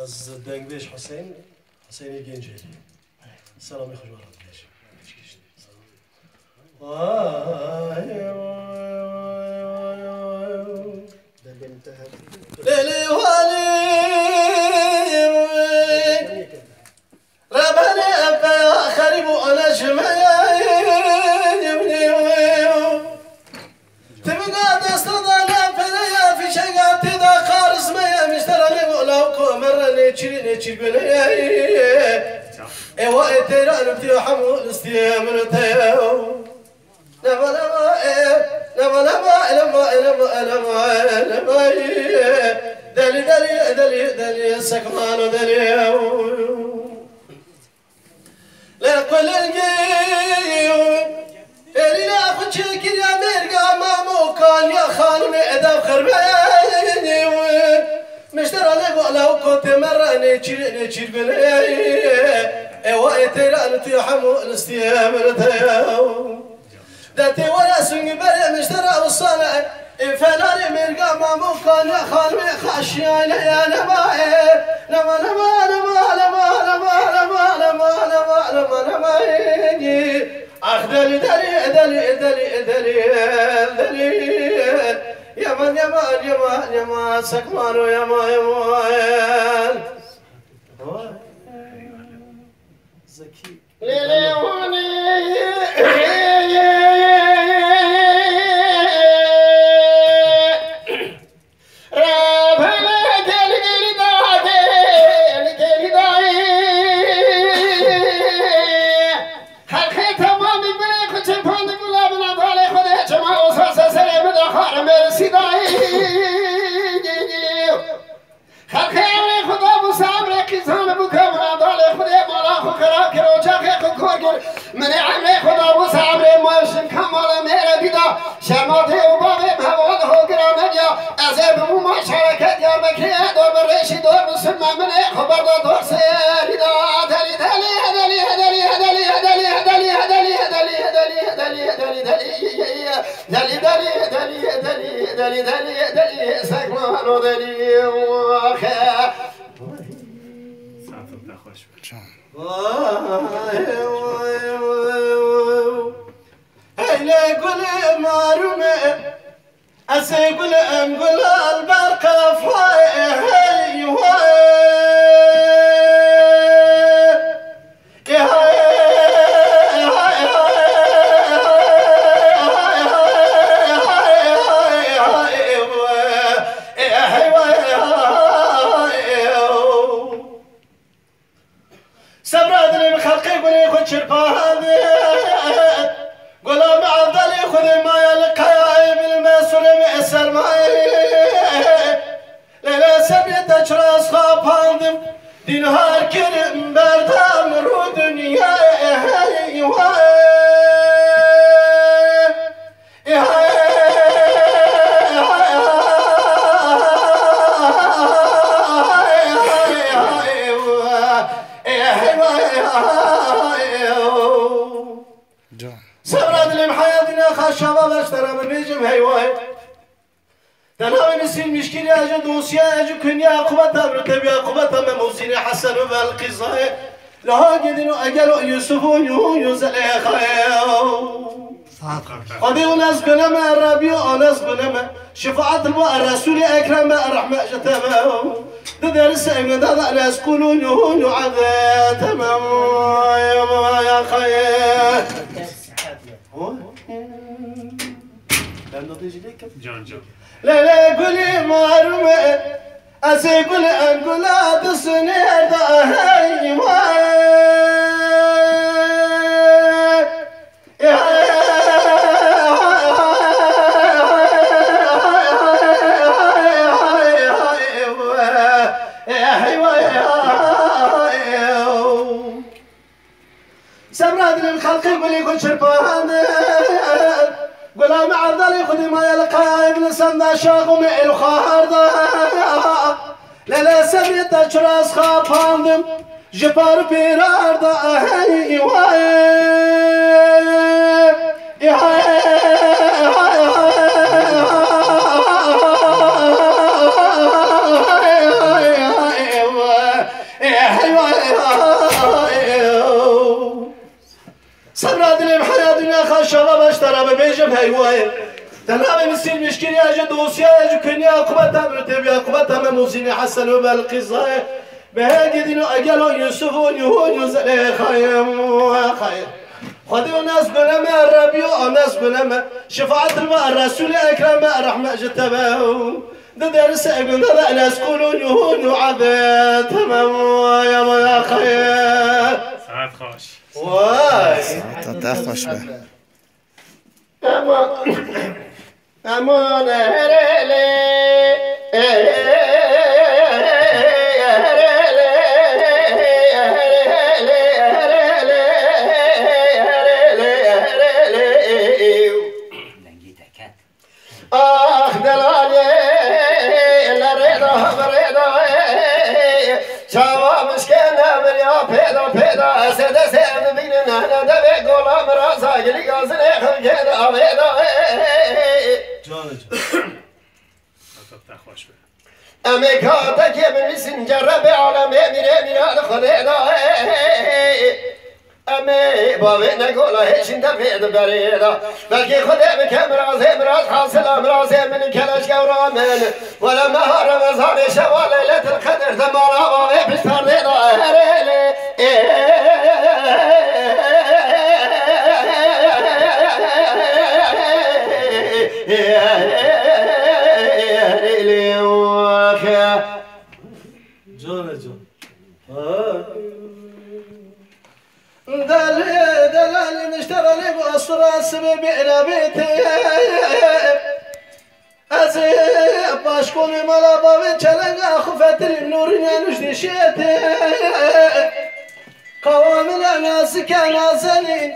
از دنگویش حسینی گنجی سلامی خوش بارد بیش لیلی والی ربنا أبا خريب أنا جمعين تبقى تستطيع فنيا في شيء تدا خارس ما مشترى لي ولا مرة نيتشري بنيا إيوا ترى نبتي حمو استيامن تيو لما دلي سكمان دلي لا كل الجيوب اللي لا خدشك يا مرقى ما مكان يا خانم ادب خرباني مشترى لك لو كنت مرة نشير بني ايوا ترى انت حمو الاستيامر تيو داتي ولا سنج بري مشترى والصنع فلاني مرقى ما مكان يا خانم خاشيان يا لما أخ دلي يمان سكمانو يمان زكي من عمي خدا وصابر ماشن كمال ميرا بيدا شرماتي وبابي بهواد هو قرامجا أزيب وما شاركت يا بكي دور بريشي دور مسلمة من خبر دور سيري دا دلي سكمانو دلي وخا هيلا قول معرومة أسيقول أنقول البركة فاي سبرادني من خلقي قولي خد شربان قولا مع الضلي خذ ما يلقى بالمسر مأسر معي ليلة سبيت أشراس خاباندم دي نهار كرم بردام رو دنيا سبراد لي محياتنا خشبة اشترى من بيجم هيواي تناوي نسين مشكلة أجو دوسيا أجو كنيا عقبتها مرتبي عقبتها مموزين حسن وبالقصة لها قدنوا أجلوا يوسفوا يوزليخا قدي وناس بنما الربيع وناس بنما شفاعة الرسول أكرم الرحمة جتما درس من هذا ناس كلون يعذى تمام يا خير لا قولي معرومة أسيقول أنقول أتصني داهي سبراد الخلق يقول يقول شربان قولا مع الضلي خذي ما يلقى ابن سندا شاغم الخار لا سبيت اشراس خاباندم جبار بيرار دا خان شما باش طرف بیجم هیوای تنها مثل مشکلی اجا دوسیا اجا کنیا عقوبت هم رتبی عقوبت هم موزین حسن و بلقیزای به هنگی دینو اگل و یوسف و نیهون و زلیخایم خایم خدي وناس بنما الربي وناس بنما شفاعة الرسول أكرم رحمة جتبه ده درس ابن ده ناس كلون يهون وعذاب تمام يا خير ساعت خوش واي ساعت خوش به امان امریکا که بمیسین جرب عالمه میره میراد خدا امی باوی نگولا هیچین دفید بریدا بلکه خدا بکم راز حاصل امراز من کلش گورا من ولا نهار رمضان شوال لیلت القدر دمارا باوی بشتر دیدا دلالي نشتري بأسراس ببيع بيتي أزي باشكوني مالا بابي چلنگا خفتري نورين نشدي شيتي قوامنا ناسي كنازلين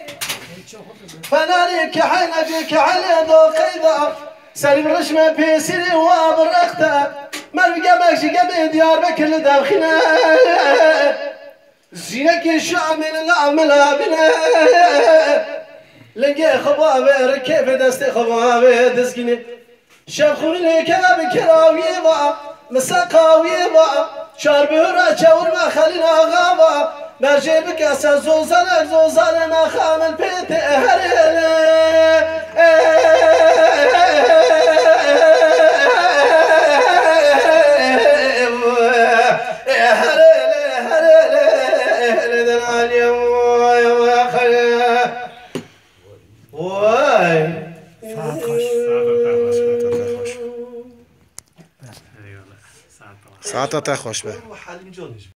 فناني كحين أجي كحين دو قيدا سليم رشمة بيسيري وابر أختا مرقا مكشي قبي ديار بكل داخنا زينك شامل العمل بنا لقي خبابه كيف دستي خبابه دسكني شافخوني لك انا بكراوي با مساقاوي با شاربه شاور ما خلينا غابا نجيبك اسا زوزان نخام البيت ساعت خوش به